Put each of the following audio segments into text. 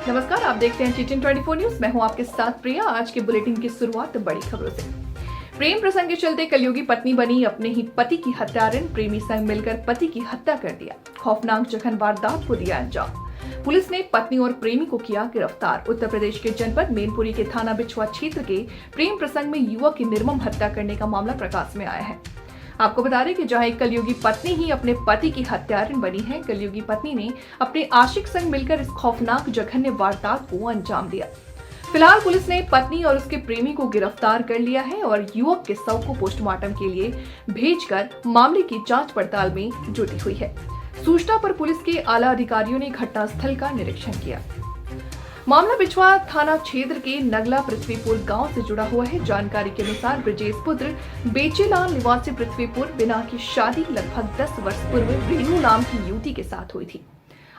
नमस्कार, आप देखते हैं टीटीएन 24 न्यूज। मैं हूं आपके साथ प्रिया। आज के बुलेटिन की शुरुआत बड़ी खबरों से। प्रेम प्रसंग के चलते कलयुगी पत्नी बनी अपने ही पति की हत्यारिन, प्रेमी संग मिलकर पति की हत्या कर दिया। खौफनाक जघन वारदात को दिया अंजाम। पुलिस ने पत्नी और प्रेमी को किया गिरफ्तार। उत्तर प्रदेश के जनपद मैनपुरी के थाना बिछुआ क्षेत्र के प्रेम प्रसंग में युवक की निर्मम हत्या करने का मामला प्रकाश में आया है। आपको बता दें कि जहां एक कलयुगी पत्नी ही अपने पति की हत्यारिन बनी है, कलयुगी पत्नी ने अपने आशिक संग मिलकर इस खौफनाक जघन्य वारदात को अंजाम दिया। फिलहाल पुलिस ने पत्नी और उसके प्रेमी को गिरफ्तार कर लिया है और युवक के शव को पोस्टमार्टम के लिए भेजकर मामले की जांच पड़ताल में जुटी हुई है। सूचना पर पुलिस के आला अधिकारियों ने घटनास्थल का निरीक्षण किया। मामला बिछुआ थाना क्षेत्र के नगला पृथ्वीपुर गांव से जुड़ा हुआ है। जानकारी के अनुसार ब्रजेश पुत्र बेचेलाल निवासी पृथ्वीपुर बिना की शादी लगभग 10 वर्ष पूर्व रेणु नाम की युवती के साथ हुई थी।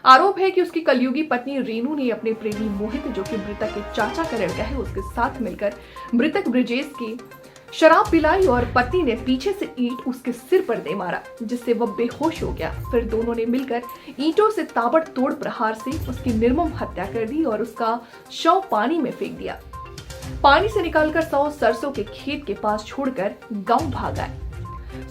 आरोप है कि उसकी कलयुगी पत्नी रेणु ने अपने प्रेमी मोहित, जो कि मृतक के चाचा का लड़का है, उसके साथ मिलकर मृतक ब्रजेश की शराब पिलाई और पत्नी ने पीछे से ईंट उसके सिर पर दे मारा, जिससे वह बेहोश हो गया। फिर दोनों ने मिलकर ईंटों से ताबड़तोड़ प्रहार से उसकी निर्मम हत्या कर दी और उसका शव पानी में फेंक दिया। पानी से निकालकर शव सरसों के खेत के पास छोड़कर गांव भाग आए।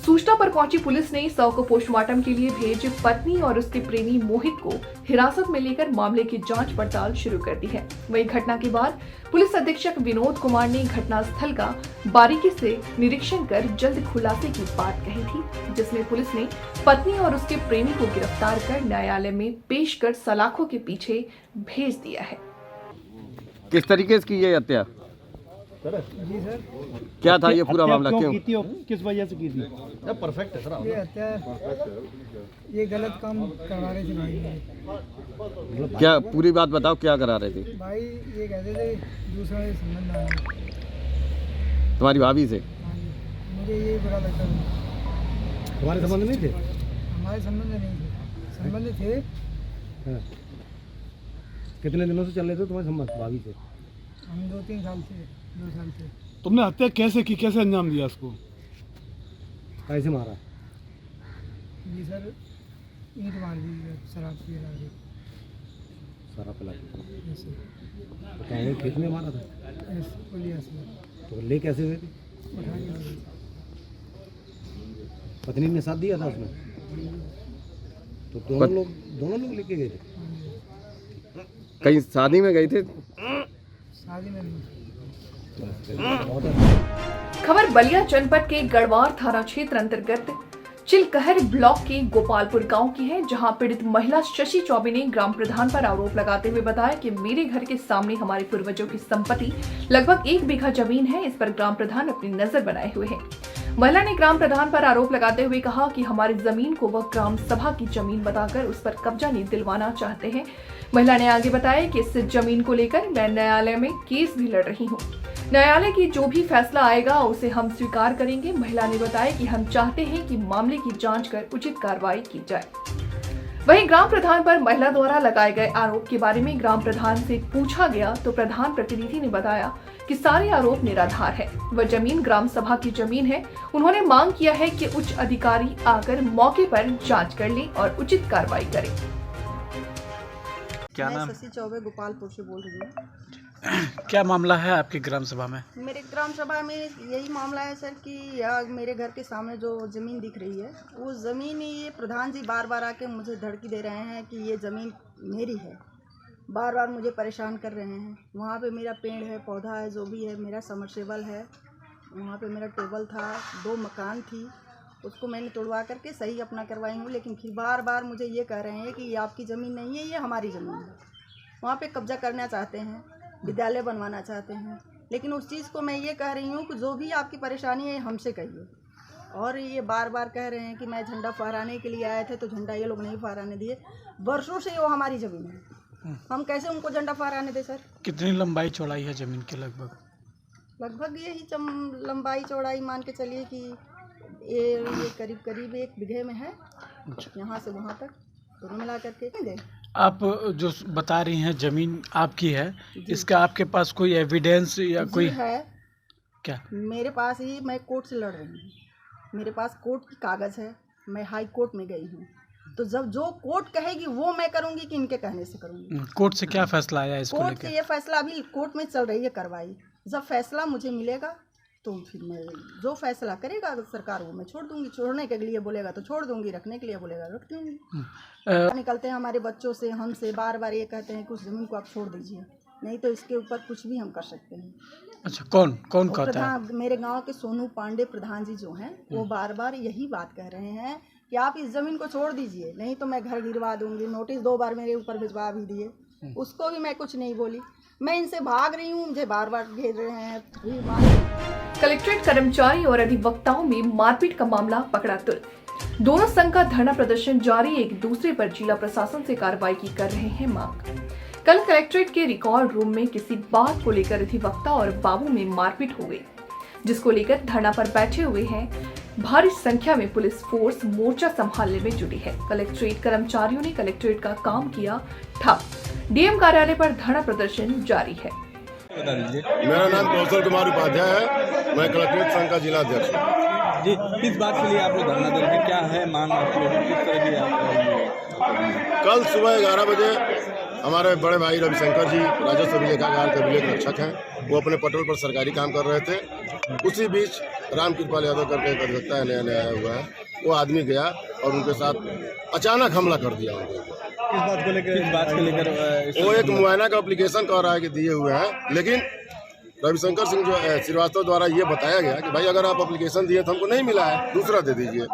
सूचना पर पहुंची पुलिस ने शव को पोस्टमार्टम के लिए भेज पत्नी और उसके प्रेमी मोहित को हिरासत में लेकर मामले की जांच पड़ताल शुरू कर दी है। वहीं घटना के बाद पुलिस अधीक्षक विनोद कुमार ने घटनास्थल का बारीकी से निरीक्षण कर जल्द खुलासे की बात कही थी, जिसमें पुलिस ने पत्नी और उसके प्रेमी को गिरफ्तार कर न्यायालय में पेश कर सलाखों के पीछे भेज दिया है। किस तरीके से की ये हत्या? जी सर, क्या था ये पूरा मामला? क्यों की थी और किस वजह से की थी? परफेक्ट है सर। ये हत्या, ये गलत काम करवा रहे थे भाई। क्या पूरी बात बताओ, क्या करा रहे थे? भाई ये कहते थे दूसरा से संबंध आया। तुम्हारी भाभी से? हाँ जी, मुझे ये बुरा लगता था। हमारे संबंध नहीं थे? हमारे संबंध नहीं थे, संबंध थे। हाँ। कितने दिनों से चल रहे थे तुम्हारे संबंध भाभी से? हम 2-3 साल से, 2 साल से। तुमने हत्या कैसे की, कैसे अंजाम दिया उसको? कैसे मारा? जी सर, ईंट मार दी, शराब पिला दी। सारा पिला के। ऐसे तो कहीं खेत में मारा था? पुलिया से तो ले कैसे हुए थे? उठा के ला दी। पत्नी ने साथ दिया था उसमें? तो दोनों लोग लेके गए थे? कहीं शादी में गए थे? शादी में नहीं। खबर बलिया जनपद के गढ़वार थाना क्षेत्र अंतर्गत चिलकहर ब्लॉक के गोपालपुर गांव की है, जहां पीड़ित महिला शशि चौबे ने ग्राम प्रधान पर आरोप लगाते हुए बताया कि मेरे घर के सामने हमारे पूर्वजों की संपत्ति लगभग 1 बीघा जमीन है, इस पर ग्राम प्रधान अपनी नजर बनाए हुए हैं। महिला ने ग्राम प्रधान पर आरोप लगाते हुए कहा कि हमारी जमीन को वह ग्राम सभा की जमीन बताकर उस पर कब्जा नहीं दिलवाना चाहते हैं। महिला ने आगे बताया कि इस जमीन को लेकर मैं न्यायालय में केस भी लड़ रही हूँ। न्यायालय की जो भी फैसला आएगा उसे हम स्वीकार करेंगे। महिला ने बताया कि हम चाहते हैं कि मामले की जांच कर उचित कार्रवाई की जाए। वहीं ग्राम प्रधान पर महिला द्वारा लगाए गए आरोप के बारे में ग्राम प्रधान से पूछा गया तो प्रधान प्रतिनिधि ने बताया कि सारे आरोप निराधार है। वह जमीन ग्राम सभा की जमीन है। उन्होंने मांग किया है कि उच्च अधिकारी आकर मौके पर जांच कर लें और उचित कार्रवाई करें। क्या नाम? शशि चौबे गोपालपुर से बोल रही हूँ। क्या मामला है आपकी ग्राम सभा में? मेरे ग्राम सभा में यही मामला है सर कि यहाँ मेरे घर के सामने जो ज़मीन दिख रही है, वो ज़मीन ये प्रधान जी बार बार आके मुझे धमकी दे रहे हैं कि ये ज़मीन मेरी है। बार बार मुझे परेशान कर रहे हैं। वहाँ पे मेरा पेड़ है, पौधा है, जो भी है, मेरा समरसेबल है, वहाँ पे मेरा टेबल था, 2 मकान थी, उसको मैंने तोड़वा करके सही अपना करवाई हूँ। लेकिन फिर बार बार मुझे ये कह रहे हैं कि ये आपकी ज़मीन नहीं है, ये हमारी ज़मीन है। वहाँ पे कब्जा करना चाहते हैं। विद्यालय बनवाना चाहते हैं। लेकिन उस चीज़ को मैं ये कह रही हूँ कि जो भी आपकी परेशानी है हमसे कहिए। और ये बार बार कह रहे हैं कि मैं झंडा फहराने के लिए आए थे तो झंडा ये लोग नहीं फहराने दिए। वर्षों से वो हमारी ज़मीन है, हम कैसे उनको झंडा फहराने दें सर? कितनी लंबाई चौड़ाई है ज़मीन के लगभग? लगभग यही लंबाई चौड़ाई मान के चलिए कि ये करीब करीब 1 बीघे में है, यहाँ से वहाँ तक दोनों मिला करके। आप जो बता रही हैं ज़मीन आपकी है, इसका आपके पास कोई एविडेंस या कोई है? क्या? मेरे पास ही, मैं कोर्ट से लड़ रही हूँ, मेरे पास कोर्ट की कागज़ है, मैं हाई कोर्ट में गई हूँ। तो जब जो कोर्ट कहेगी वो मैं करूँगी कि इनके कहने से करूँगी? कोर्ट से क्या फैसला आया इसको कोर्ट लेकर? से ये फैसला अभी कोर्ट में चल रही है कार्रवाई। जब फैसला मुझे मिलेगा तो फिर मैं जो फैसला करेगा सरकार वो मैं छोड़ दूंगी। छोड़ने के लिए बोलेगा तो छोड़ दूंगी, रखने के लिए बोलेगा रख दूंगी। निकलते हैं हमारे बच्चों से, हमसे बार बार ये कहते हैं कि उस ज़मीन को आप छोड़ दीजिए, नहीं तो इसके ऊपर कुछ भी हम कर सकते हैं। अच्छा, कौन कौन कहता है? प्रधान, मेरे गांव के सोनू पांडे प्रधान जी जो हैं, वो बार बार यही बात कह रहे हैं कि आप इस ज़मीन को छोड़ दीजिए, नहीं तो मैं घर गिरवा दूंगी। नोटिस 2 बार मेरे ऊपर भिजवा भी दिए, उसको भी मैं कुछ नहीं बोली। मैं इनसे भाग रही हूँ, मुझे बार बार घेर रहे हैं। कलेक्ट्रेट कर्मचारी और अधिवक्ताओं में मारपीट का मामला पकड़ा तुल। दोनों संघ का धरना प्रदर्शन जारी, एक दूसरे पर जिला प्रशासन से कार्रवाई की कर रहे हैं मांग। कल कलेक्ट्रेट के रिकॉर्ड रूम में किसी बात को लेकर अधिवक्ता और बाबू में मारपीट हो गई, जिसको लेकर धरना पर बैठे हुए हैं। भारी संख्या में पुलिस फोर्स मोर्चा संभालने में जुटी है। कलेक्ट्रेट कर्मचारियों ने कलेक्ट्रेट का काम किया ठप। डीएम कार्यालय पर धरना प्रदर्शन जारी है। मेरा नाम कौशल कुमार उपाध्याय है, मैं कलेक्ट्रेट संघ का जिला अध्यक्ष हूँ। जी, किस बात के लिए आप लोग धरना दे रहे हैं? क्या है मांग आप लोगों की? किस तरह की आप? कल सुबह 11 बजे हमारे बड़े भाई रविशंकर जी राजस्व अभिलेखागार के अभिलेख रक्षक हैं, वो अपने पटल पर सरकारी काम कर रहे थे। उसी बीच राम कृपाल यादव करके एक अधिवक्ता नया आया हुआ है, वो आदमी गया और उनके साथ अचानक हमला कर दिया उनको। किस बात को लेकर? इस बात को लेकर वो एक मुआयना का एप्लीकेशन कह रहा है कि दिए हुए हैं, लेकिन रविशंकर सिंह जो श्रीवास्तव द्वारा ये बताया गया कि भाई अगर आप एप्लीकेशन दिए तो हमको नहीं मिला है, दूसरा दे दीजिए।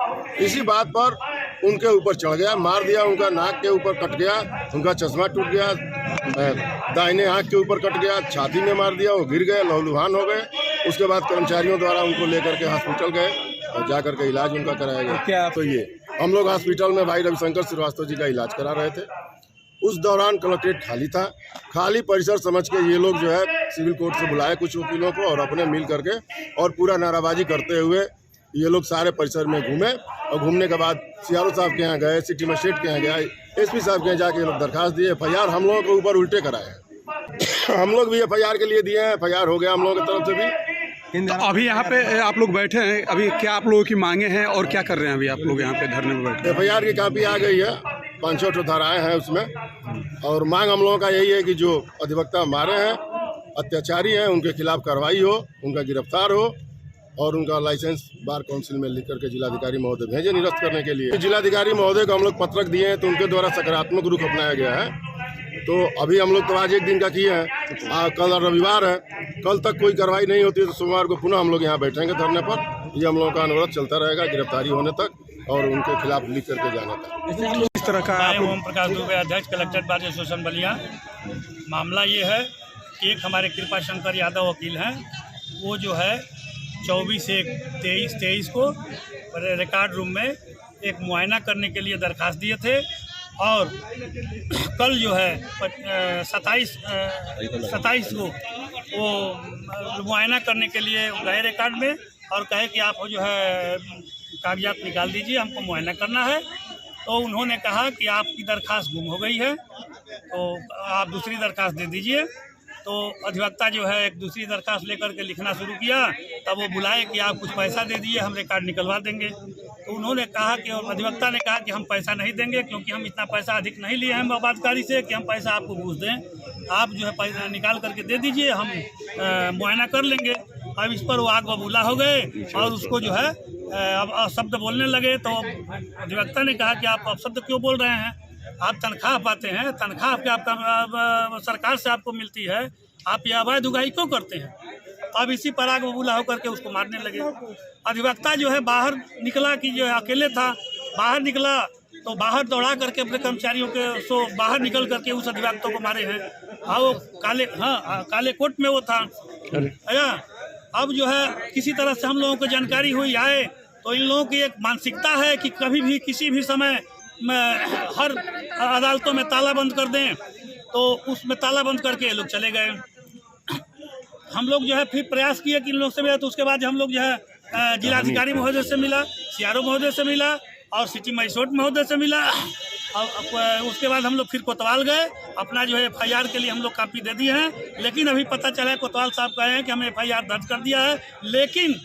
इसी बात पर उनके ऊपर चढ़ गया, मार दिया, उनका नाक के ऊपर कट गया, उनका चश्मा टूट गया, दाहिने आँख के ऊपर कट गया, छाती में मार दिया, वो गिर गए, लहूलुहान हो गए। उसके बाद कर्मचारियों द्वारा उनको लेकर के हॉस्पिटल गए और जा करके इलाज उनका कराया गया। क्या तो ये हम लोग हॉस्पिटल में भाई रविशंकर श्रीवास्तव जी का इलाज करा रहे थे। उस दौरान कलेक्ट्रेट खाली था। खाली परिसर समझ के ये लोग जो है सिविल कोर्ट से बुलाए कुछ वकीलों को और अपने मिल करके और पूरा नाराबाजी करते हुए ये लोग सारे परिसर में घूमे और घूमने के बाद सीआरओ साहब के यहाँ गए, सिटी मजिस्ट्रेट के यहाँ गया, एसपी साहब के यहाँ जाके ये लोग दरखास्त दिए, FIR हम लोगों के ऊपर उल्टे कराए हैं। हम लोग भी FIR के लिए दिए हैं, FIR हो गया हम लोगों की तरफ से भी। तो अभी यहाँ पे आप लोग बैठे हैं, अभी क्या आप लोगों की मांगे हैं और क्या कर रहे हैं अभी आप लोग यहाँ पे धरने में बैठे? FIR की कापी आ गई है, 500 धाराएं हैं उसमें, और मांग हम लोगों का यही है कि जो अधिवक्ता हमारे हैं, अत्याचारी हैं, उनके खिलाफ कार्रवाई हो, उनका गिरफ्तार हो और उनका लाइसेंस बार काउंसिल में लिख करके जिलाधिकारी महोदय भेजे निरस्त करने के लिए। जिलाधिकारी महोदय को हम लोग पत्रक दिए हैं तो उनके द्वारा सकारात्मक रुख अपनाया गया है। तो अभी हम लोग तो आज 1 दिन का किए हैं, कल रविवार है, कल तक कोई कार्रवाई नहीं होती है तो सोमवार को पुनः हम लोग यहाँ बैठेंगे धरने पर। ये हम लोगों का अनुरोध चलता रहेगा गिरफ्तारी होने तक और उनके खिलाफ लिख करके जाने तक। इस तरह का मैं ओम प्रकाश दुबे, अध्यक्ष कलेक्ट्रेट बार एसोसिएशन बलिया। मामला ये है कि एक हमारे कृपा शंकर यादव वकील हैं, वो जो है 24/1/23 को रिकॉर्ड रूम में एक मुआयना करने के लिए दरखास्त दिए थे और कल जो है 27 को वो मुआयना करने के लिए गए रिकॉर्ड में और कहे कि आप जो है कागजात निकाल दीजिए, हमको मुआयना करना है। तो उन्होंने कहा कि आपकी दरखास्त गुम हो गई है तो आप दूसरी दरखास्त दे दीजिए। तो अधिवक्ता जो है एक दूसरी दरखास्त लेकर के लिखना शुरू किया, तब वो बुलाए कि आप कुछ पैसा दे दीजिए, हम रिकॉर्ड निकलवा देंगे। तो उन्होंने कहा कि, और अधिवक्ता ने कहा कि हम पैसा नहीं देंगे क्योंकि हम इतना पैसा अधिक नहीं लिए हैं मवादकारी से कि हम पैसा आपको घूस दें। आप जो है पैसा निकाल करके दे दीजिए, हम मुआयना कर लेंगे। अब इस पर वो आग बबूला हो गए और उसको जो है अब शब्द बोलने लगे। तो अधिवक्ता ने कहा कि आप शब्द क्यों बोल रहे हैं, आप तनख्वाह पाते हैं, तनख्वाह आपका सरकार से आपको मिलती है, आप ये अवैध उगाही क्यों करते हैं। अब इसी पर आग बबूला होकर के उसको मारने लगे। अधिवक्ता जो है बाहर निकला कि जो है अकेले था, बाहर निकला तो बाहर दौड़ा करके अपने कर्मचारियों के सो बाहर निकल करके उस अधिवक्ता को मारे हैं। हाँ वो काले कोट में वो था। अब जो है किसी तरह से हम लोगों को जानकारी हुई आए तो इन लोगों की एक मानसिकता है कि कभी भी किसी भी समय हर अदालतों में ताला बंद कर दें, तो उसमें ताला बंद करके लोग चले गए। हम लोग जो है फिर प्रयास किए कि इन लोग से मिला, तो उसके बाद हम लोग जो है जिलाधिकारी महोदय से मिला, सीआरओ महोदय से मिला और सिटी मजिस्ट्रेट महोदय से मिला। और उसके बाद हम लोग फिर कोतवाल गए, अपना जो है FIR के लिए हम लोग कापी दे दिए हैं। लेकिन अभी पता चला है कोतवाल साहब कहे हैं कि हमने FIR दर्ज कर दिया है, लेकिन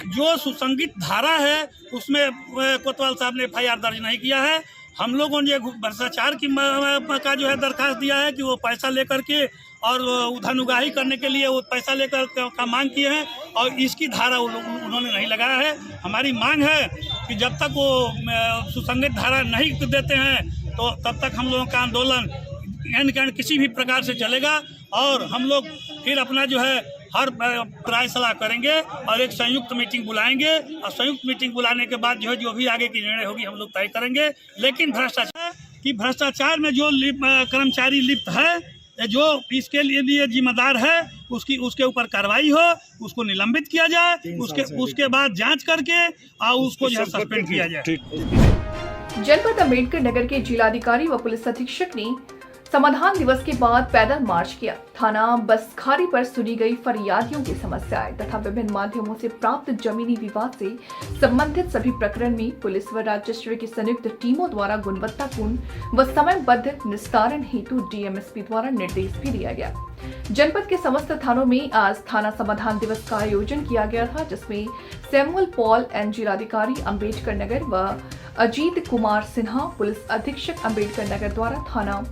जो सुसंगित धारा है उसमें कोतवाल साहब ने FIR दर्ज नहीं किया है। हम लोगों ने भ्रष्टाचार का जो है दरखास्त दिया है कि वो पैसा लेकर के और धनुगाही करने के लिए वो पैसा लेकर का मांग किए हैं और इसकी धारा उन्होंने नहीं लगाया है। हमारी मांग है कि जब तक वो सुसंगत धारा नहीं देते हैं तो तब तक हम लोगों का आंदोलन एंड किसी भी प्रकार से चलेगा और हम लोग फिर अपना जो है हर राय सलाह करेंगे और एक संयुक्त मीटिंग बुलाएंगे और संयुक्त मीटिंग बुलाने के बाद जो भी आगे की निर्णय होगी हम लोग तय करेंगे। लेकिन भ्रष्टाचार में जो कर्मचारी लिप्त है, जो इसके लिए जिम्मेदार है, उसके ऊपर कार्रवाई हो, उसको निलंबित किया जाए, उसके बाद जांच करके और उसको जो है सस्पेंड किया जाए। जनपद अम्बेडकर नगर के जिलाधिकारी व पुलिस अधीक्षक ने समाधान दिवस के बाद पैदल मार्च किया। थाना बसखारी पर सुनी गई फरियादियों की समस्याएं तथा विभिन्न माध्यमों से प्राप्त जमीनी विवाद से संबंधित सभी प्रकरण में पुलिस व राजस्व की संयुक्त टीमों द्वारा गुणवत्तापूर्ण व समयबद्ध निस्तारण हेतु DMSP द्वारा निर्देश भी दिया गया। जनपद के समस्त थानों में आज थाना समाधान दिवस का आयोजन किया गया था, जिसमें सैमुअल पॉल एंड जिलाधिकारी अम्बेडकर नगर व अजीत कुमार सिन्हा पुलिस अधीक्षक अम्बेडकर नगर द्वारा थाना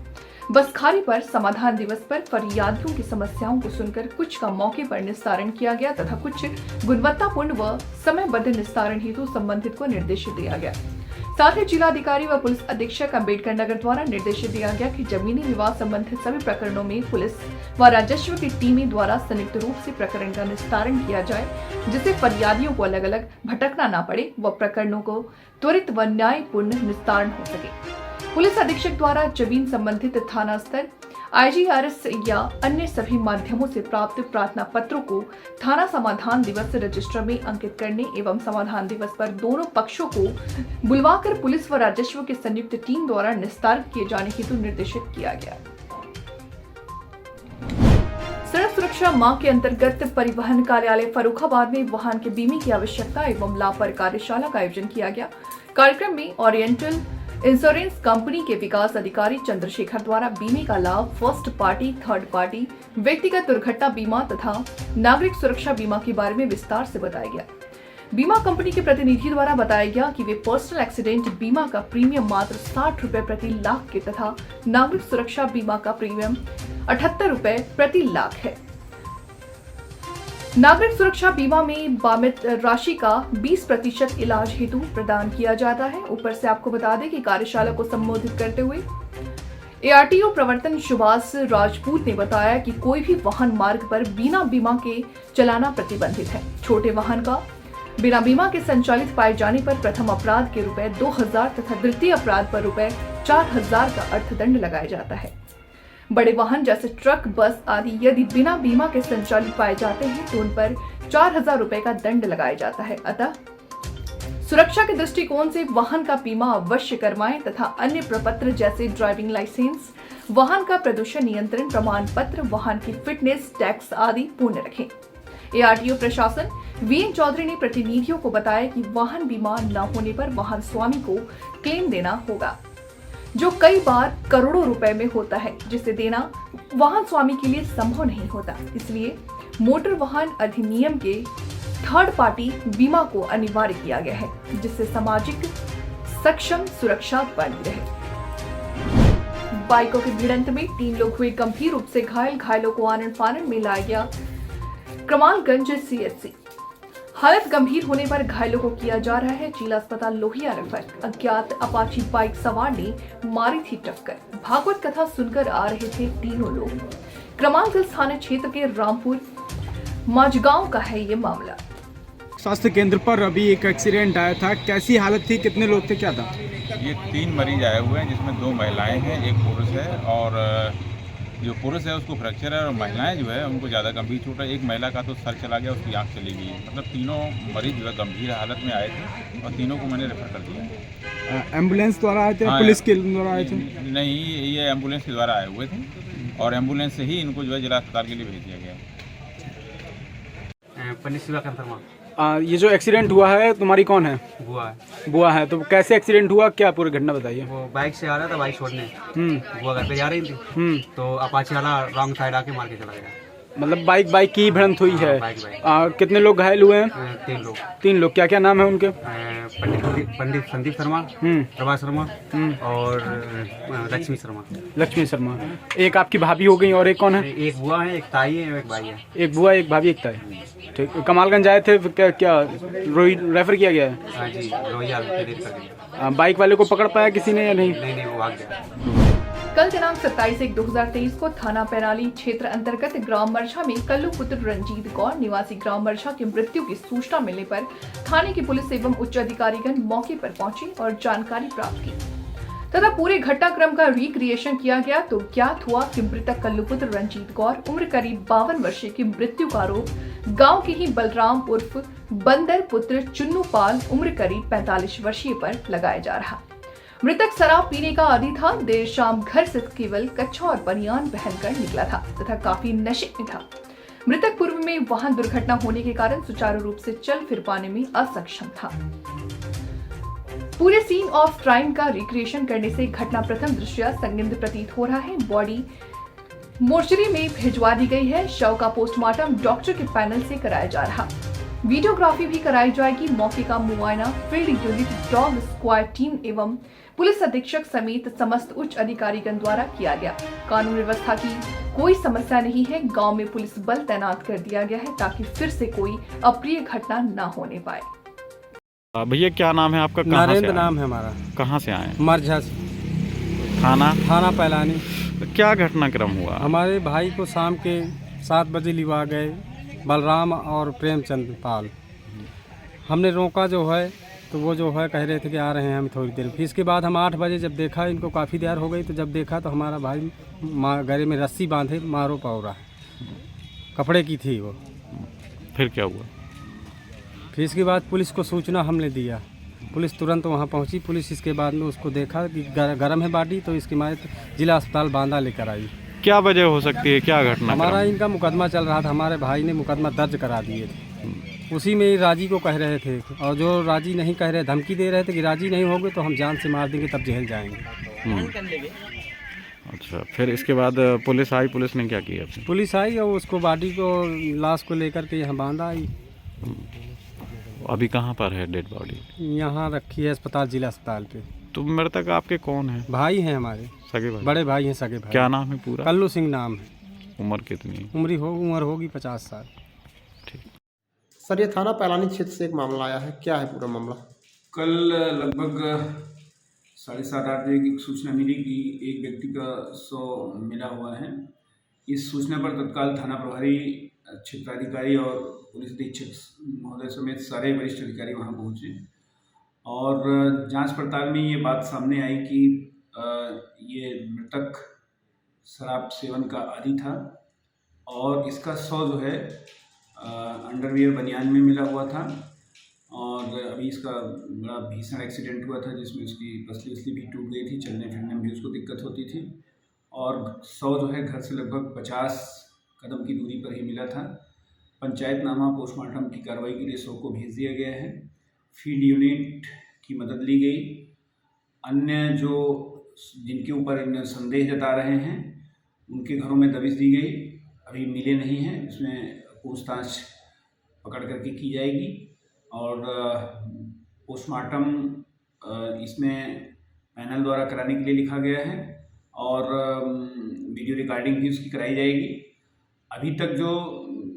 बसखारी पर समाधान दिवस पर फरियादियों की समस्याओं को सुनकर कुछ का मौके पर निस्तारण किया गया तथा कुछ गुणवत्तापूर्ण व समयबद्ध निस्तारण हेतु संबंधित को निर्देश दिया गया। साथ ही जिलाधिकारी व पुलिस अधीक्षक अम्बेडकर नगर द्वारा निर्देश दिया गया कि जमीनी विवाद संबंधित सभी प्रकरणों में पुलिस व राजस्व की टीमें द्वारा संयुक्त रूप से प्रकरण का निस्तारण किया जाए, जिससे फरियादियों को अलग अलग भटकना न पड़े व प्रकरणों को त्वरित व न्यायपूर्ण निस्तारण हो सके। पुलिस अधीक्षक द्वारा जमीन संबंधित थाना स्तर IGRS या अन्य सभी माध्यमों से प्राप्त प्रार्थना पत्रों को थाना समाधान दिवस रजिस्टर में अंकित करने एवं समाधान दिवस पर दोनों पक्षों को बुलवाकर पुलिस व राजस्व की संयुक्त टीम द्वारा निस्तारण किए जाने हेतु निर्देशित किया गया। सड़क सुरक्षा माह के अंतर्गत परिवहन कार्यालय फर्रुखाबाद में वाहन के बीमे की आवश्यकता एवं लाभ पर कार्यशाला का आयोजन किया गया। कार्यक्रम में ओरिएंटल इंश्योरेंस कंपनी के विकास अधिकारी चंद्रशेखर द्वारा बीमे का लाभ फर्स्ट पार्टी, थर्ड पार्टी, व्यक्तिगत दुर्घटना बीमा तथा नागरिक सुरक्षा बीमा के बारे में विस्तार से बताया गया। बीमा कंपनी के प्रतिनिधि द्वारा बताया गया कि वे पर्सनल एक्सीडेंट बीमा का प्रीमियम मात्र 60 रुपए प्रति लाख के तथा नागरिक सुरक्षा बीमा का प्रीमियम 78 रुपए प्रति लाख है। नागरिक सुरक्षा बीमा में बामित राशि का 20% इलाज हेतु प्रदान किया जाता है। ऊपर से आपको बता दें कि कार्यशाला को संबोधित करते हुए ARTO प्रवर्तन सुभाष राजपूत ने बताया कि कोई भी वाहन मार्ग पर बिना बीमा के चलाना प्रतिबंधित है। छोटे वाहन का बिना बीमा के संचालित पाए जाने पर प्रथम अपराध के रुपए 2000 तथा द्वितीय अपराध पर रुपए 4000 का अर्थदंड लगाया जाता है। बड़े वाहन जैसे ट्रक, बस आदि यदि बिना बीमा के संचालित पाए जाते हैं तो उन पर 4000 रुपए का दंड लगाया जाता है। अतः सुरक्षा के दृष्टिकोण से वाहन का बीमा अवश्य करवाएं तथा अन्य प्रपत्र जैसे ड्राइविंग लाइसेंस, वाहन का प्रदूषण नियंत्रण प्रमाण पत्र, वाहन की फिटनेस, टैक्स आदि पूर्ण रखें। ARTO प्रशासन VN चौधरी ने प्रतिनिधियों को बताया कि वाहन बीमा न होने पर वाहन स्वामी को क्लेम देना होगा, जो कई बार करोड़ों रुपए में होता है, जिसे देना वाहन स्वामी के लिए संभव नहीं होता। इसलिए मोटर वाहन अधिनियम के थर्ड पार्टी बीमा को अनिवार्य किया गया है, जिससे सामाजिक सक्षम सुरक्षा बनी रहे। बाइकों की भिड़ंत में 3 लोग हुए गंभीर रूप से घायल। घायलों को आनन फानन में लाया गया कमालगंज CHC। हालत गंभीर होने पर घायलों को किया जा रहा है जिला अस्पताल लोहिया रेफर। अज्ञात अपाची बाइक सवार ने मारी थी टक्कर। भागवत कथा सुनकर आ रहे थे तीनों लोग। क्रमांकगंज थाना क्षेत्र के रामपुर माझगांव का है ये मामला। स्वास्थ्य केंद्र पर अभी एक एक्सीडेंट आया था, कैसी हालत थी, कितने लोग थे, क्या था? ये 3 मरीज आए हुए हैं जिसमें 2 महिलाएं हैं, एक पुरुष है। और जो पुरुष है उसको फ्रैक्चर है और महिलाएं जो है उनको ज़्यादा गंभीर चोट है। एक महिला का तो सर चला गया, उसकी आँख चली गई। मतलब तीनों मरीज जो है गंभीर हालत में आए थे और तीनों को मैंने रेफर कर दिया है। एम्बुलेंस द्वारा आए थे? हाँ, पुलिस के द्वारा आए थे? नहीं, ये एम्बुलेंस के द्वारा आए हुए थे और एम्बुलेंस से ही इनको जो है जिला अस्पताल के लिए भेज दिया गया है। ये जो एक्सीडेंट हुआ है, तुम्हारी कौन है? बुआ है। बुआ है, तो कैसे एक्सीडेंट हुआ, क्या पूरी घटना बताइए। वो बाइक से आ रहा था, बाइक छोड़ने। बुआ घर पे जा रही थी। तो अपाचे वाला रॉन्ग साइड आके मार के चला गया। मतलब बाइक की भिड़ंत हुई है। बाइक। कितने लोग घायल हुए हैं? 3 लोग। 3 लोग, क्या क्या नाम है उनके? पंडित संदीप शर्मा, प्रभा शर्मा और लक्ष्मी शर्मा। लक्ष्मी शर्मा। एक आपकी भाभी हो गई और एक कौन है? एक बुआ है, एक ताई है, एक भाई है। एक बुआ, एक भाभी, एक ताई। ठीक, कमालगंज आए थे, क्या रेफर किया गया है? हाँ जी, रोहिया। बाइक वाले को पकड़ पाया किसी ने या नहीं? नहीं, वो भाग गया। कल दिनांक 27/1/2023 को थाना पैराली क्षेत्र अंतर्गत ग्राम मरछा में कल्लू पुत्र रंजीत गौर निवासी ग्राम मरछा की मृत्यु की सूचना मिलने पर थाने की पुलिस एवं उच्च अधिकारीगण मौके पर पहुंची और जानकारी प्राप्त की तथा पूरे घटनाक्रम का रिक्रिएशन किया गया तो ज्ञात हुआ कि मृतक कल्लू पुत्र रंजीत गौर उम्र करीब 52 वर्षीय की मृत्यु का आरोप गाँव के ही बलराम उर्फ बंदर पुत्र चुन्नू पाल उम्र करीब 45 वर्षीय पर लगाया जा रहा। मृतक शराब पीने का आदी था। देर शाम घर से केवल कच्छा और बनियान पहनकर निकला था तथा काफी नशे में था। मृतक पूर्व में वाहन दुर्घटना होने के कारण सुचारू रूप से चल फिर पाने में असक्षम था। पूरे सीन ऑफ क्राइम का रिक्रिएशन करने से घटना प्रथम दृष्टया संदिग्ध प्रतीत हो रहा है। बॉडी मोर्चरी में भिजवा दी गई है। शव का पोस्टमार्टम डॉक्टर के पैनल से कराया जा रहा। वीडियोग्राफी भी कराई जाएगी। मौके का मुआयना field unit, dog squad team एवं पुलिस अधीक्षक समेत समस्त उच्च अधिकारीगण द्वारा किया गया। कानून व्यवस्था की कोई समस्या नहीं है। गांव में पुलिस बल तैनात कर दिया गया है ताकि फिर से कोई अप्रिय घटना न होने पाए। भैया क्या नाम है आपका? नरेंद्र नाम है हमारा। कहाँ से आए? मरझा से। थाना पैलानी। क्या घटनाक्रम हुआ? हमारे भाई को शाम के 7 बजे लिवा गए बलराम और प्रेमचंद पाल। हमने रोका जो है तो वो जो है कह रहे थे कि आ रहे हैं हम थोड़ी देर। फिर इसके बाद हम 8 बजे जब देखा, इनको काफ़ी देर हो गई, तो जब देखा तो हमारा भाई गले में रस्सी बांधे मारो पौरा कपड़े की थी वो। फिर क्या हुआ? फिर इसके बाद पुलिस को सूचना हमने दिया। पुलिस तुरंत वहाँ पहुँची। पुलिस इसके बाद में उसको देखा कि गर्म है बॉडी, तो इसके मारे जिला अस्पताल बांदा लेकर आई। क्या वजह हो सकती है, क्या घटना? हमारा इनका मुकदमा चल रहा था। हमारे भाई ने मुकदमा दर्ज करा दिए थे। उसी में राजी को कह रहे थे और जो राजी नहीं कह रहे, धमकी दे रहे थे कि राजी नहीं होगे तो हम जान से मार देंगे, तब जेल जाएंगे। अच्छा, फिर इसके बाद पुलिस आई। पुलिस ने क्या किया? पुलिस आई और उसको बॉडी को, लाश को लेकर के यहाँ बांधा आई। अभी कहाँ पर है डेड बॉडी? यहाँ रखी है अस्पताल, जिला अस्पताल पे। तो मृतक आपके कौन है? भाई हैं हमारे, सगे भाई? बड़े भाई हैं, सगे भाई। क्या नाम है पूरा? कल्लू सिंह नाम है। उम्र कितनी? उम्र होगी 50 साल। ठीक सर, ये थाना पैलानी क्षेत्र से एक मामला आया है, क्या है पूरा मामला? कल लगभग 7:30-8 बजे की सूचना मिली कि एक व्यक्ति का शव मिला हुआ है। इस सूचना पर तत्काल थाना प्रभारी, क्षेत्राधिकारी और पुलिस अधीक्षक महोदय समेत सारे वरिष्ठ अधिकारी वहां पहुंचे और जांच पड़ताल में ये बात सामने आई कि ये मृतक शराब सेवन का आदी था और इसका शव जो है अंडरवियर बनियान में मिला हुआ था और अभी इसका बड़ा भीषण एक्सीडेंट हुआ था जिसमें उसकी पसली भी टूट गई थी, चलने फिरने में भी उसको दिक्कत होती थी और शव जो है घर से लगभग 50 कदम की दूरी पर ही मिला था। पंचायतनामा पोस्टमार्टम की कार्रवाई के लिए शव को भेज दिया गया है। फील्ड यूनिट की मदद ली गई। अन्य जो जिनके ऊपर इन संदेह जता रहे हैं उनके घरों में दबिश दी गई, अभी मिले नहीं हैं। इसमें पूछताछ पकड़ करके की जाएगी और पोस्टमार्टम इसमें पैनल द्वारा कराने के लिए लिखा गया है और वीडियो रिकॉर्डिंग भी उसकी कराई जाएगी। अभी तक जो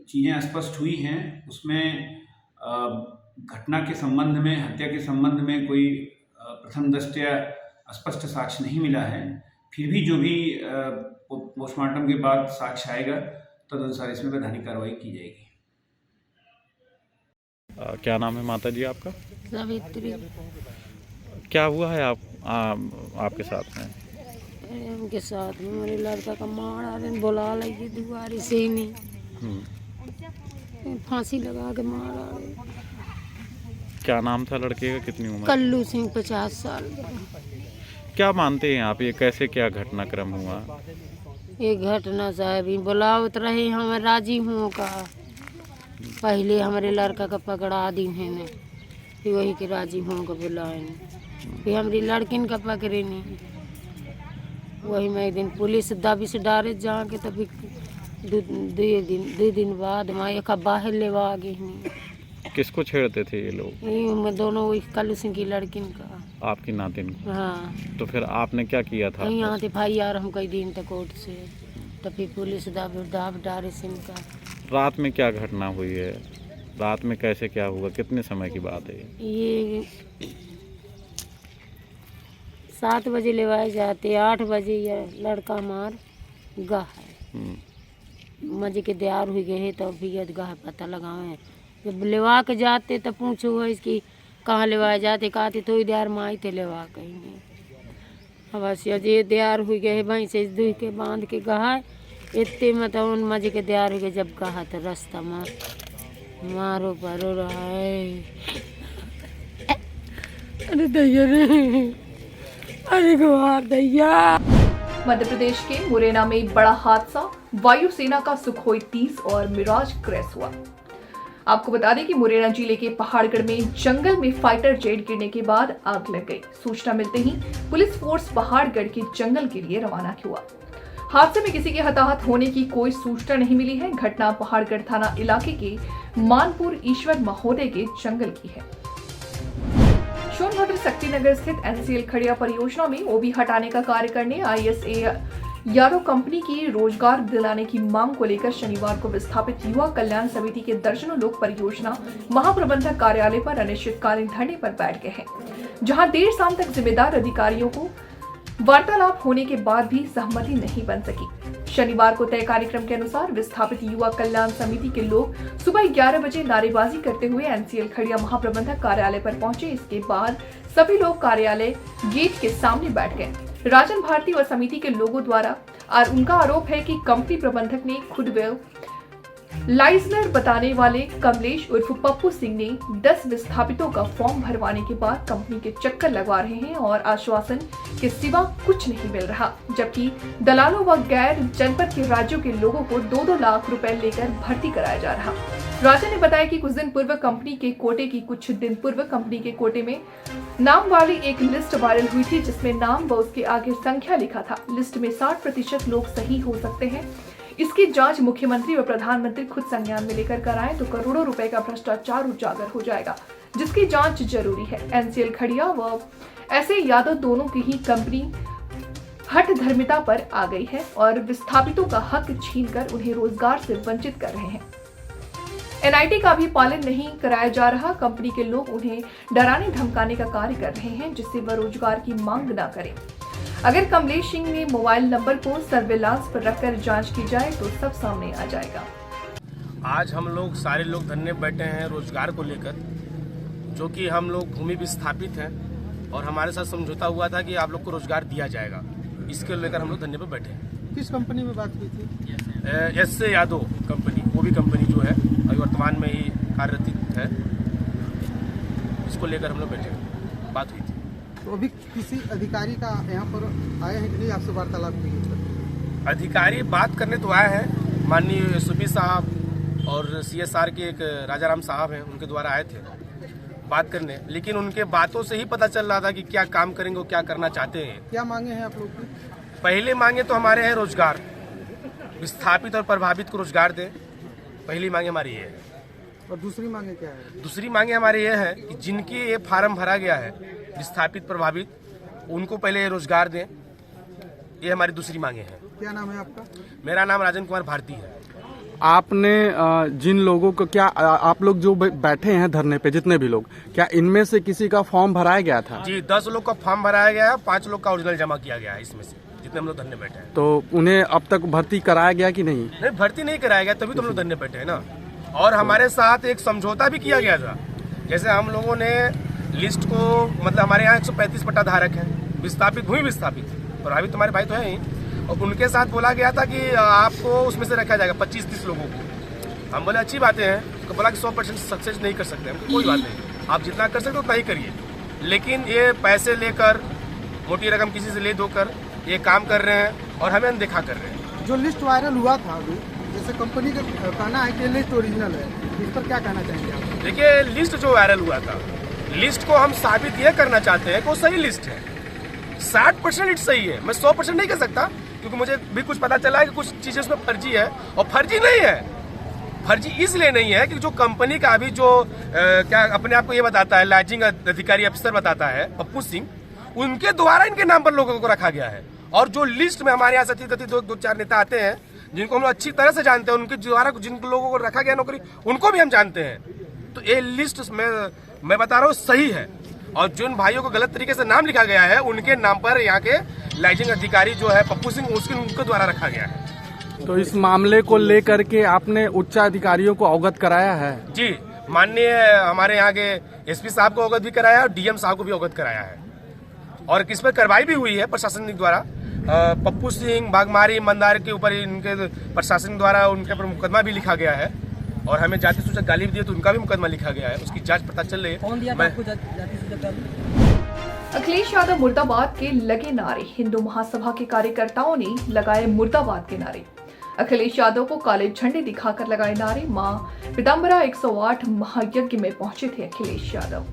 चीज़ें स्पष्ट हुई हैं उसमें घटना के संबंध में, हत्या के संबंध में कोई प्रथम दृष्टया स्पष्ट साक्ष्य नहीं मिला है। फिर भी जो भी पोस्टमार्टम के बाद साक्ष्य आएगा तदनुसार इसमें वैधानिक कार्रवाई की जाएगी। क्या नाम है माता जी आपका? सावित्री। क्या हुआ है आपके साथ में? उनके साथ में मेरे लड़का का मारा बुला लगी दुआरी से नहीं, फांसी लगा के मारा। क्या नाम था लड़के का? कितनी उम्र? कल्लू सिंह, 50 साल का। क्या मानते हैं आप, ये कैसे क्या घटनाक्रम हुआ? ये घटना साहब बुलावत रहे, हम राजी हूँ का। पहले हमारे लड़का का पकड़ा दी है ने, फिर वही के राजी हूँ का बुलाए, फिर हमारी लड़किन का पकड़े नहीं। वही मैं एक दिन पुलिस दाबिश डारे जाके तभी दो दिन बाद मैं एक बाहर लेवा गई नहीं। किसको छेड़ते थे ये लोग? मैं दोनों वही कल्लू सिंह की लड़किन का। आपकी नातिन को? हाँ। तो फिर आपने क्या किया था? यहाँ थे भाई यार हम कई दिन तक कोर्ट से, तो फिर पुलिस दाब डारे सिंह का। रात में क्या घटना हुई है? रात में कैसे क्या हुआ? कितने समय की बात है ये? 7 बजे लेवाए जाते, 8 बजे ये लड़का मार गाह है। मजे के तैयार हुई गए है, तो भी गाह पता लगावे। जब लेवा के जाते तो पूछो है इसकी कहाँ लेवाए जाते, कहते थोड़ी देर माई थे लेवा कहीं। अब बस ये तैयार हुई गए है, वहीं से दूह के बांध के गहा इतने मतलब उन मजे के तैयार हुए। जब कहा तो रास्ता मारो परो रहा है। अरे दैया रे, अरे गुहार दैया। मध्य प्रदेश के मुरैना में बड़ा हादसा, वायुसेना का सुखोई 30 और मिराज क्रैश हुआ। आपको बता दें कि मुरैना जिले के पहाड़गढ़ में जंगल में फाइटर जेट गिरने के बाद आग लग गई। सूचना मिलते ही पुलिस फोर्स पहाड़गढ़ के जंगल के लिए रवाना हुआ। हादसे में किसी के हताहत होने की कोई सूचना नहीं मिली है। घटना पहाड़गढ़ थाना इलाके के मानपुर ईश्वर महोदय के जंगल की है। सोनभद्र शक्तिनगर स्थित NCL खड़िया परियोजना में ओबी हटाने का कार्य करने ISA यारो कंपनी की रोजगार दिलाने की मांग को लेकर शनिवार को विस्थापित युवा कल्याण समिति के दर्जनों लोग परियोजना महाप्रबंधक कार्यालय पर अनिश्चितकालीन धरने पर बैठ गए हैं, जहां देर शाम तक जिम्मेदार अधिकारियों को वार्तालाप होने के बाद भी सहमति नहीं बन सकी। शनिवार को तय कार्यक्रम के अनुसार विस्थापित युवा कल्याण समिति के लोग सुबह 11 बजे नारेबाजी करते हुए NCL खड़िया महाप्रबंधक कार्यालय पर पहुंचे। इसके बाद सभी लोग कार्यालय गेट के सामने बैठ गए। राजन भारती और समिति के लोगों द्वारा और उनका आरोप है कि कंपनी प्रबंधक ने खुद लाइजनर बताने वाले कमलेश उर्फ पप्पू सिंह ने 10 विस्थापितों का फॉर्म भरवाने के बाद कंपनी के चक्कर लगवा रहे हैं और आश्वासन के सिवा कुछ नहीं मिल रहा, जबकि दलालों व गैर जनपद के राज्यों के लोगों को 2-2 लाख रुपए लेकर भर्ती कराया जा रहा। राजा ने बताया कि कुछ दिन पूर्व कंपनी के कोटे में नाम वाली एक लिस्ट वायरल हुई थी, जिसमें नाम व उसके आगे संख्या लिखा था। लिस्ट में 60% लोग सही हो सकते हैं। इसकी जांच मुख्यमंत्री व प्रधानमंत्री खुद संज्ञान में लेकर कराएं तो करोड़ों रुपए का भ्रष्टाचार उजागर हो जाएगा, जिसकी जांच जरूरी है। NCL खड़िया व ऐसे यादव दोनों की ही कंपनी हठ धर्मिता पर आ गई है और विस्थापितों का हक छीनकर उन्हें रोजगार से वंचित कर रहे हैं। NIT का भी पालन नहीं कराया जा रहा। कंपनी के लोग उन्हें डराने धमकाने का कार्य कर रहे हैं, जिससे वह रोजगार की मांग न करें। अगर कमलेश सिंह ने मोबाइल नंबर को सर्विलांस पर रखकर जांच की जाए तो सब सामने आ जाएगा। आज हम लोग सारे लोग धरने बैठे हैं रोजगार को लेकर, जो कि हम लोग भूमि विस्थापित हैं और हमारे साथ समझौता हुआ था कि आप लोग को रोजगार दिया जाएगा। इसके लेकर हम लोग धरने पर बैठे हैं। किस कंपनी में बात हुई थी? SC यादव कंपनी, वो भी कंपनी जो है अभी वर्तमान में ही कार्यरत है, इसको लेकर हम लोग बैठे हैं, बात हुई थी। तो अभी किसी अधिकारी का यहाँ पर आए हैं कि नहीं, आपसे वार्तालाप हुई है? अधिकारी बात करने तो आए हैं, माननीय SOP साहब और CSR के एक राजाराम साहब हैं, उनके द्वारा आए थे बात करने, लेकिन उनके बातों से ही पता चल रहा था कि क्या काम करेंगे और क्या करना चाहते हैं। क्या मांगे हैं आप लोग की? पहले मांगे तो हमारे हैं रोजगार, विस्थापित और प्रभावित को रोजगार दें, पहली मांगे हमारी ये है। और दूसरी मांगे क्या है? दूसरी मांगे हमारी ये है कि जिनके ये फार्म भरा गया है विस्थापित प्रभावित, उनको पहले रोजगार दें, ये हमारी दूसरी मांगे हैं। क्या नाम है आपका? मेरा नाम राजन कुमार भारती है। आपने जिन लोगों को, क्या आप लोग जो बैठे हैं धरने पे, जितने भी लोग, क्या इनमें से किसी का फॉर्म भराया गया था? जी, 10 लोग का फॉर्म भराया गया है, 5 लोग का ओरिजिनल जमा किया गया है इसमें से, जितने हम लोग धरने बैठे हैं। तो उन्हें अब तक भर्ती कराया गया कि नहीं? नहीं, भर्ती नहीं कराया गया, तभी तो हम लोग धरने बैठे हैं ना। और हमारे साथ एक समझौता भी किया गया था। जैसे हम लोगों ने लिस्ट को, मतलब हमारे यहाँ 135 पट्टा धारक हैं, विस्थापित, भूमि विस्थापित, प्रभावित तुम्हारे भाई तो हैं ही, और उनके साथ बोला गया था कि आपको उसमें से रखा जाएगा 25-30 लोगों को। हम बोले अच्छी बातें हैं, तो बोला कि 100% सक्सेस नहीं कर सकते हम। कोई बात नहीं, आप जितना कर सकते हो उतना ही करिए, लेकिन ये पैसे लेकर, मोटी रकम किसी से ले धोकर ये काम कर रहे हैं और हमें अनदेखा कर रहे हैं। जो लिस्ट वायरल हुआ था अभी, जैसे कंपनी का कहना है कि लिस्ट ओरिजिनल है, इस पर क्या कहना चाहेंगे आप? देखिए, लिस्ट जो वायरल हुआ था, लिस्ट को हम साबित ये करना चाहते हैं कि वो सही लिस्ट है। 60% सही है, मैं 100% नहीं कह सकता, क्योंकि मुझे भी कुछ पता चला है कि कुछ चीजें उसमें फर्जी है। और फर्जी नहीं है, फर्जी इसलिए नहीं है कि जो कंपनी का अभी जो क्या अपने आप को ये बताता है, लाइजिंग अधिकारी अफसर बताता है पप्पू सिंह, उनके द्वारा इनके नाम पर लोगों को रखा गया है। और जो लिस्ट में हमारे यहाँ से कथित 2-4 नेता आते हैं जिनको हम लोग अच्छी तरह से जानते हैं, उनके द्वारा जिन लोगों को रखा गया नौकरी, उनको भी हम जानते हैं। तो ये लिस्ट मैं बता रहा हूँ सही है, और जिन भाइयों को गलत तरीके से नाम लिखा गया है उनके नाम पर यहाँ के लाइजिंग अधिकारी जो है पप्पू सिंह, उनके द्वारा रखा गया है। तो इस मामले को लेकर के आपने उच्च अधिकारियों को अवगत कराया है? जी, माननीय हमारे यहाँ के एसपी साहब को अवगत भी कराया है और डीएम साहब को भी अवगत कराया है, और किस पर कार्रवाई भी हुई है प्रशासन द्वारा। पप्पू सिंह, बागमारी, मंदार के ऊपर इनके प्रशासन द्वारा उनके ऊपर मुकदमा भी लिखा गया है, और हमें जाति सूचक गाली भी दी तो उनका भी मुकदमा लिखा गया है, उसकी जांच पता चल रही है। कौन दिया था आपको जाति सूचक गाली? अखिलेश यादव मुर्दाबाद के लगे नारे, हिंदू महासभा के कार्यकर्ताओं ने लगाए मुर्दाबाद के नारे। अखिलेश यादव को काले झंडे दिखाकर लगाए नारे। मां पीताम्बरा 108 महायज्ञ में पहुंचे थे अखिलेश यादव।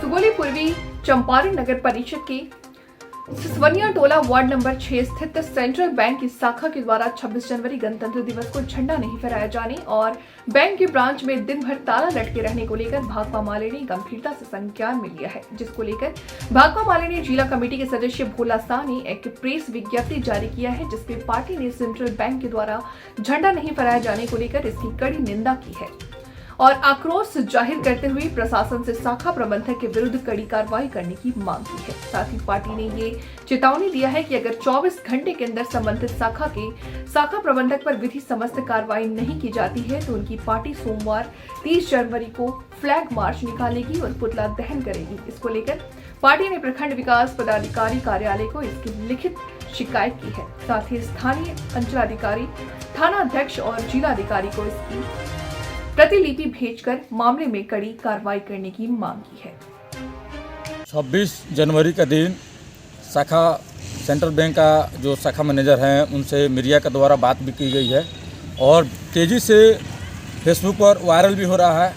सुगोली पूर्वी चंपारण नगर परिषद के सिसवनिया टोला वार्ड नंबर 6 स्थित सेंट्रल बैंक की शाखा के द्वारा 26 जनवरी गणतंत्र दिवस को झंडा नहीं फहराया जाने और बैंक के ब्रांच में दिन भर ताला लटके रहने को लेकर भाकपा माले ने गंभीरता से संज्ञान में लिया है, जिसको लेकर भाकपा माले ने जिला कमेटी के सदस्य भोला शाह ने एक प्रेस विज्ञप्ति जारी किया है, जिसमें पार्टी ने सेंट्रल बैंक के द्वारा झंडा नहीं फहराया जाने को लेकर इसकी कड़ी निंदा की है और आक्रोश जाहिर करते हुए प्रशासन से शाखा प्रबंधक के विरुद्ध कड़ी कार्रवाई करने की मांग की है। साथ ही पार्टी ने ये चेतावनी दिया है कि अगर 24 घंटे के अंदर संबंधित शाखा प्रबंधक पर विधि समस्त कार्रवाई नहीं की जाती है तो उनकी पार्टी सोमवार 30 जनवरी को फ्लैग मार्च निकालेगी और पुतला दहन करेगी। इसको लेकर पार्टी ने प्रखंड विकास पदाधिकारी कार्यालय को इसकी लिखित शिकायत की है। साथ ही स्थानीय अंचलाधिकारी, थाना अध्यक्ष और जिलाधिकारी को इसकी प्रतिलिपि भेजकर मामले में कड़ी कार्रवाई करने की मांग की है। 26 जनवरी का दिन शाखा सेंट्रल बैंक का जो शाखा मैनेजर हैं उनसे मीडिया के द्वारा बात भी की गई है और तेज़ी से फेसबुक पर वायरल भी हो रहा है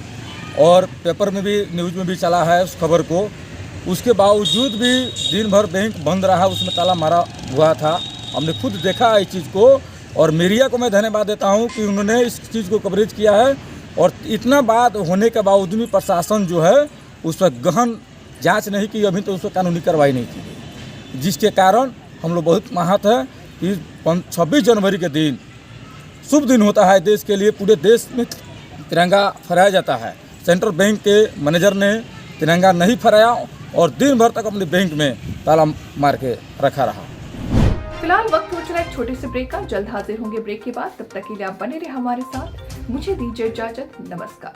और पेपर में भी, न्यूज़ में भी चला है उस खबर को। उसके बावजूद भी दिन भर बैंक बंद रहा, उसमें ताला मारा हुआ था। हमने खुद देखा है इस चीज़ को और मीडिया को मैं धन्यवाद देता हूं कि उन्होंने इस चीज़ को कवरेज किया है और इतना बात होने के बावजूद भी प्रशासन जो है उस पर गहन जांच नहीं की, अभी तो उस पर कानूनी कार्रवाई नहीं की गई, जिसके कारण हम लोग बहुत आहत है कि 26 जनवरी के दिन शुभ दिन होता है देश के लिए। पूरे देश में तिरंगा फहराया जाता है। सेंट्रल बैंक के मैनेजर ने तिरंगा नहीं फहराया और दिन भर तक अपने बैंक में ताला मार के रखा रहा। फिलहाल वक्त हो चला एक छोटे से ब्रेक का, जल्द हाजिर होंगे ब्रेक के बाद। तब तक के लिए आप बने रहे हमारे साथ। मुझे दीजिए इजाजत, नमस्कार।